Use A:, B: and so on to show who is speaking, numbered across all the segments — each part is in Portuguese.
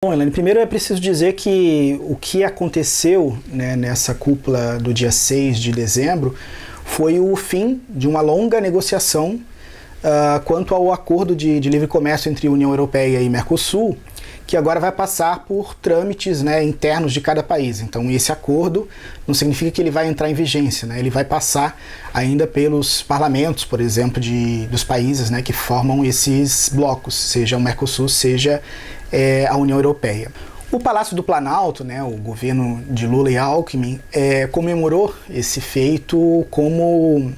A: Bom, Elaine, primeiro é preciso dizer que o que aconteceu, né, nessa cúpula do dia 6 de dezembro foi o fim de uma longa negociação quanto ao acordo de livre comércio entre União Europeia e Mercosul, que agora vai passar por trâmites, né, internos de cada país. Então esse acordo não significa que ele vai entrar em vigência, né? Ele vai passar ainda pelos parlamentos, por exemplo, dos países, né, que formam esses blocos, seja o Mercosul, seja a União Europeia. O Palácio do Planalto, né, o governo de Lula e Alckmin, comemorou esse feito como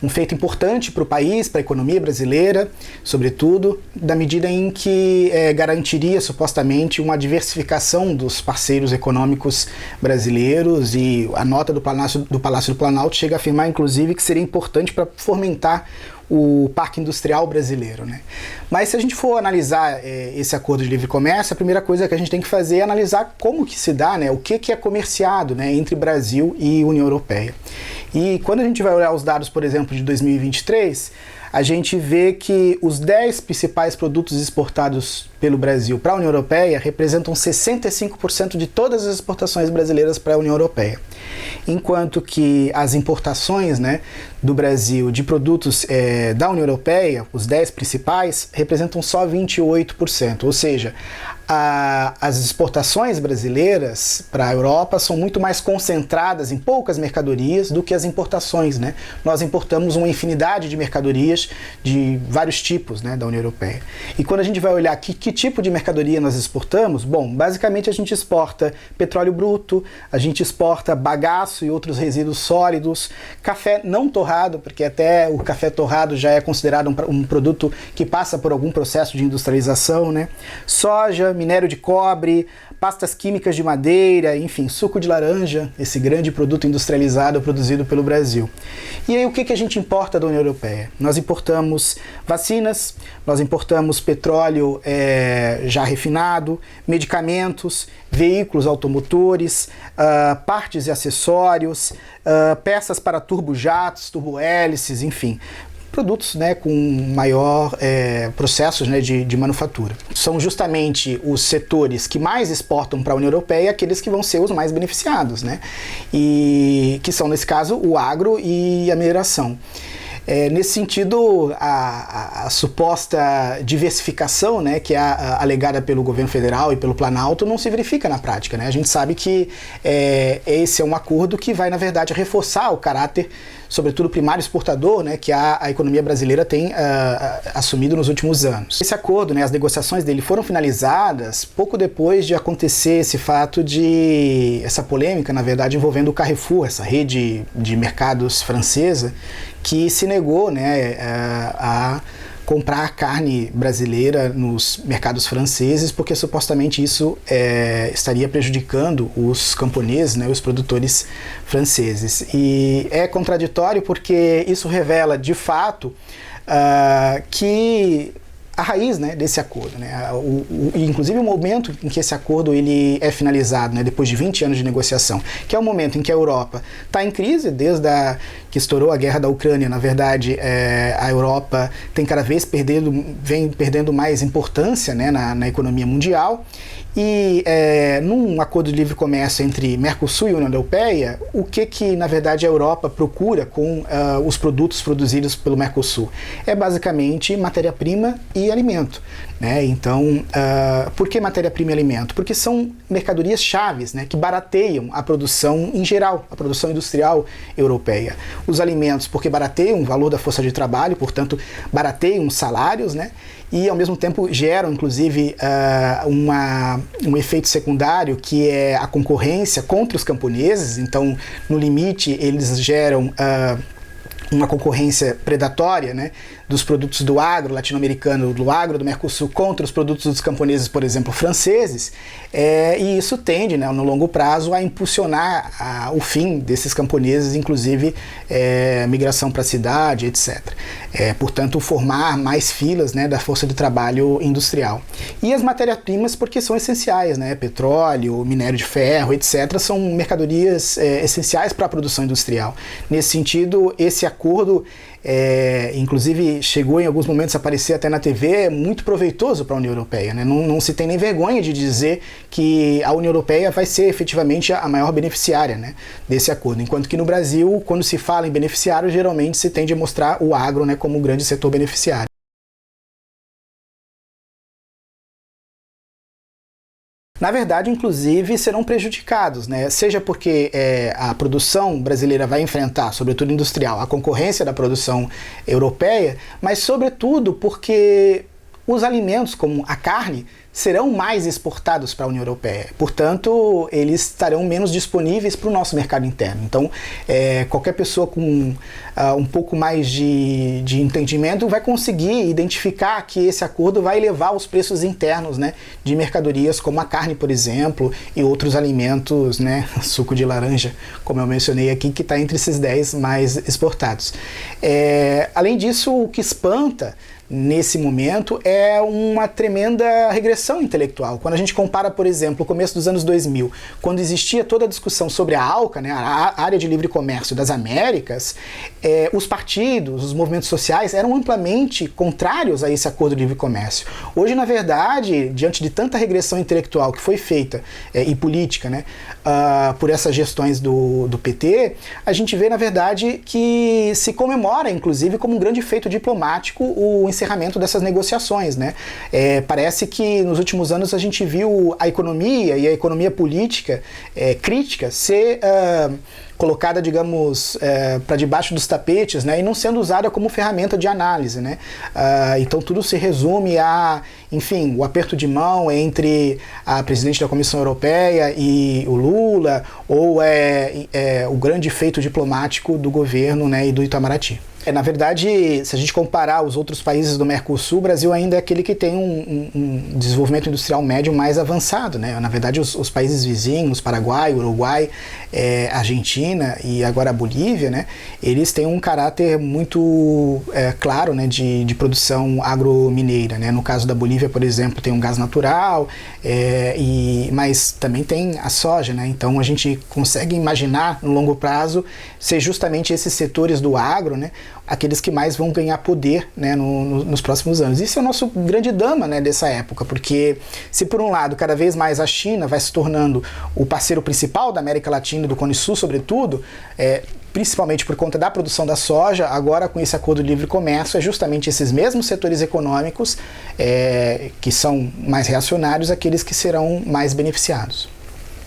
A: um feito importante para o país, para a economia brasileira, sobretudo, da medida em que garantiria supostamente uma diversificação dos parceiros econômicos brasileiros, e a nota do Palácio do Planalto chega a afirmar, inclusive, que seria importante para fomentar o parque industrial brasileiro, né? Mas se a gente for analisar esse acordo de livre comércio, a primeira coisa que a gente tem que fazer é analisar como que se dá, né, o que é comerciado, né, entre Brasil e União Europeia. E quando a gente vai olhar os dados, por exemplo, de 2023, a gente vê que os 10 principais produtos exportados pelo Brasil para a União Europeia representam 65% de todas as exportações brasileiras para a União Europeia. Enquanto que as importações, né, do Brasil de produtos da União Europeia, os 10 principais, representam só 28%. Ou seja, as exportações brasileiras para a Europa são muito mais concentradas em poucas mercadorias do que as importações, né? Nós importamos uma infinidade de mercadorias de vários tipos, né, da União Europeia. E quando a gente vai olhar que tipo de mercadoria nós exportamos, bom, basicamente a gente exporta petróleo bruto, a gente exporta bagaço e outros resíduos sólidos, café não torrado, porque até o café torrado já é considerado um produto que passa por algum processo de industrialização, né? Soja, minério de cobre, pastas químicas de madeira, enfim, suco de laranja, esse grande produto industrializado produzido pelo Brasil. E aí o que a gente importa da União Europeia? Nós importamos vacinas, nós importamos petróleo já refinado, medicamentos, veículos automotores, partes e acessórios, peças para turbojatos, turbohélices, enfim, produtos, né, com maior processos, né, de manufatura. São justamente os setores que mais exportam para a União Europeia aqueles que vão ser os mais beneficiados, né, e que são, nesse caso, o agro e a mineração. Nesse sentido, a suposta diversificação, né, que é alegada pelo governo federal e pelo Planalto não se verifica na prática, né? A gente sabe que esse é um acordo que vai, na verdade, reforçar o caráter, sobretudo primário exportador, né, que a economia brasileira tem assumido nos últimos anos. Esse acordo, né, as negociações dele foram finalizadas pouco depois de acontecer esse fato essa polêmica, na verdade, envolvendo o Carrefour, essa rede de mercados francesa, que se negou, né, a comprar carne brasileira nos mercados franceses, porque supostamente isso estaria prejudicando os camponeses, né, os produtores franceses. E é contraditório porque isso revela, de fato, que a raiz, né, desse acordo, né, inclusive o momento em que esse acordo ele é finalizado, né, depois de 20 anos de negociação, que é o momento em que a Europa está em crise, desde que estourou a guerra da Ucrânia. Na verdade, a Europa tem cada vez vem perdendo mais importância, né, na economia mundial. E num acordo de livre comércio entre Mercosul e União Europeia, o que na verdade a Europa procura com os produtos produzidos pelo Mercosul? É basicamente matéria-prima e alimento, né? Então, por que matéria-prima e alimento? Porque são mercadorias chaves, né, que barateiam a produção em geral, a produção industrial europeia. Os alimentos, porque barateiam o valor da força de trabalho, portanto, barateiam os salários, né? E ao mesmo tempo geram, inclusive, um efeito secundário, que é a concorrência contra os camponeses. Então, no limite, eles geram uma concorrência predatória, né, dos produtos do agro latino-americano, do agro do Mercosul contra os produtos dos camponeses, por exemplo, franceses, e isso tende, né, no longo prazo, a impulsionar o fim desses camponeses, inclusive migração para a cidade, etc. Portanto, formar mais filas, né, da força de trabalho industrial. E as matérias-primas, porque são essenciais, né, petróleo, minério de ferro, etc., são mercadorias essenciais para a produção industrial. Nesse sentido, esse acordo inclusive chegou em alguns momentos a aparecer até na TV, é muito proveitoso para a União Europeia, né? Não se tem nem vergonha de dizer que a União Europeia vai ser efetivamente a maior beneficiária, né, desse acordo, enquanto que no Brasil, quando se fala em beneficiário, geralmente se tende a mostrar o agro, né, como um grande setor beneficiário. Na verdade, inclusive, serão prejudicados, né? Seja porque a produção brasileira vai enfrentar, sobretudo industrial, a concorrência da produção europeia, mas sobretudo porque os alimentos, como a carne, serão mais exportados para a União Europeia. Portanto, eles estarão menos disponíveis para o nosso mercado interno. Então, qualquer pessoa com um pouco mais de entendimento vai conseguir identificar que esse acordo vai elevar os preços internos, né, de mercadorias como a carne, por exemplo, e outros alimentos, né, suco de laranja, como eu mencionei aqui, que está entre esses 10 mais exportados. Além disso, o que espanta nesse momento é uma tremenda regressão intelectual. Quando a gente compara, por exemplo, o começo dos anos 2000, quando existia toda a discussão sobre a ALCA, né, a Área de Livre Comércio das Américas, os partidos, os movimentos sociais eram amplamente contrários a esse acordo de livre comércio. Hoje, na verdade, diante de tanta regressão intelectual que foi feita e política, né, por essas gestões do PT, a gente vê, na verdade, que se comemora, inclusive, como um grande feito diplomático o encerramento dessas negociações, né? Parece que nos últimos anos a gente viu a economia e a economia política crítica ser colocada, digamos, para debaixo dos tapetes, né, e não sendo usada como ferramenta de análise, né? Então tudo se resume a, enfim, o aperto de mão entre a presidente da Comissão Europeia e o Lula, ou o grande feito diplomático do governo, né, e do Itamaraty. Na verdade, se a gente comparar os outros países do Mercosul, o Brasil ainda é aquele que tem um desenvolvimento industrial médio mais avançado, né? Na verdade, os países vizinhos, Paraguai, Uruguai, Argentina e agora a Bolívia, né, eles têm um caráter muito claro, né, de produção agromineira, né? No caso da Bolívia, por exemplo, tem um gás natural, mas também tem a soja, né? Então a gente consegue imaginar no longo prazo ser justamente esses setores do agro, né, aqueles que mais vão ganhar poder, né, nos próximos anos. Isso é o nosso grande drama, né, dessa época, porque se por um lado cada vez mais a China vai se tornando o parceiro principal da América Latina e do Cone Sul, sobretudo, principalmente por conta da produção da soja, agora com esse acordo de livre comércio, é justamente esses mesmos setores econômicos que são mais reacionários, aqueles que serão mais beneficiados.